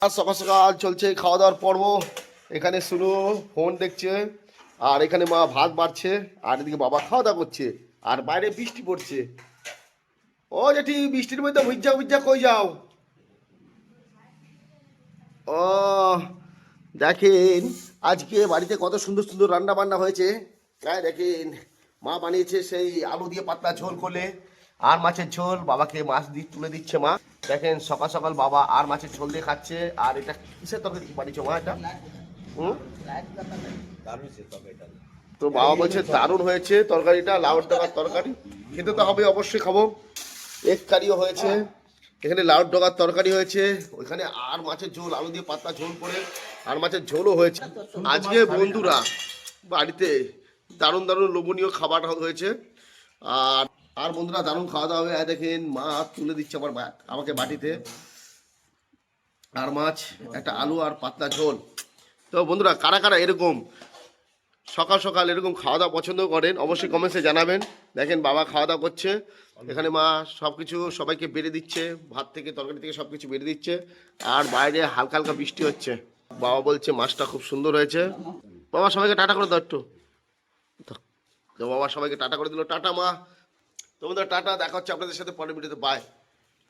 আর সকাল সকাল চলছে খাওয়া দাওয়ার পর্ব। এখানে শুরু, ফোন দেখছে, আর এখানে মা ভাত বাড়ছে, আর এদিকে বাবা খাওয়া দাওয়া করছে, আর বাইরে বৃষ্টি পড়ছে। ও জেঠি, বৃষ্টির মধ্যে ভিজা ভিজা কই যাও? ও দেখেন, আজকে বাড়িতে কত সুন্দর সুন্দর রান্না বান্না হয়েছে। তাই দেখেন, মা বানিয়েছে সেই আলু দিয়ে পাতলা ঝোল করলে, আর মাছের ঝোল বাবাকে মাছ দিয়ে তুলে দিচ্ছে মা। দেখেন সকাল সকাল বাবা আর মাছের ঝোল দিয়ে খাচ্ছে। আর এটা কিসের তরকারি বানিয়েছো মা এটা? হুম, তো বাবা বলছে দারুণ হয়েছে তরকারিটা, লাউর ডগার তরকারি। খেতে তো হবে, অবশ্যই খাবো। এগ কারিও হয়েছে, এখানে লাউর ডগার তরকারি হয়েছে, ওইখানে আর মাছের ঝোল, আলু দিয়ে পাতলা ঝোল করে আর মাছের ঝোলও হয়েছে। আজকে বন্ধুরা বাড়িতে দারুণ দারুণ লোভনীয় খাবার হয়েছে। আর আর বন্ধুরা দারুণ খাওয়া দাওয়া হবে। দেখেন মা তুলে দিচ্ছে আমাকে বাটিতে, আর মাছ, একটা আলু আর পাতলা ঝোল। তো বন্ধুরা কারা কারা এরকম সকাল সকাল এরকম খাওয়া দাওয়া পছন্দ করেন অবশ্যই কমেন্টসে জানাবেন। দেখেন বাবা খাওয়া দাওয়া করছে, এখানে মা সব কিছু সবাইকে বেড়ে দিচ্ছে, ভাত থেকে তরকারি থেকে সব কিছু বেড়ে দিচ্ছে। আর বাইরে হালকা হালকা বৃষ্টি হচ্ছে। বাবা বলছে মাছটা খুব সুন্দর হয়েছে। বাবা সবাইকে টাটা করে দাও একটু। তো বাবা সবাইকে টাটা করে দিল, টাটা মা। তো বন্ধুরা টাটা, দেখা হচ্ছে আপনাদের সাথে পরের ভিডিওতে, বাই।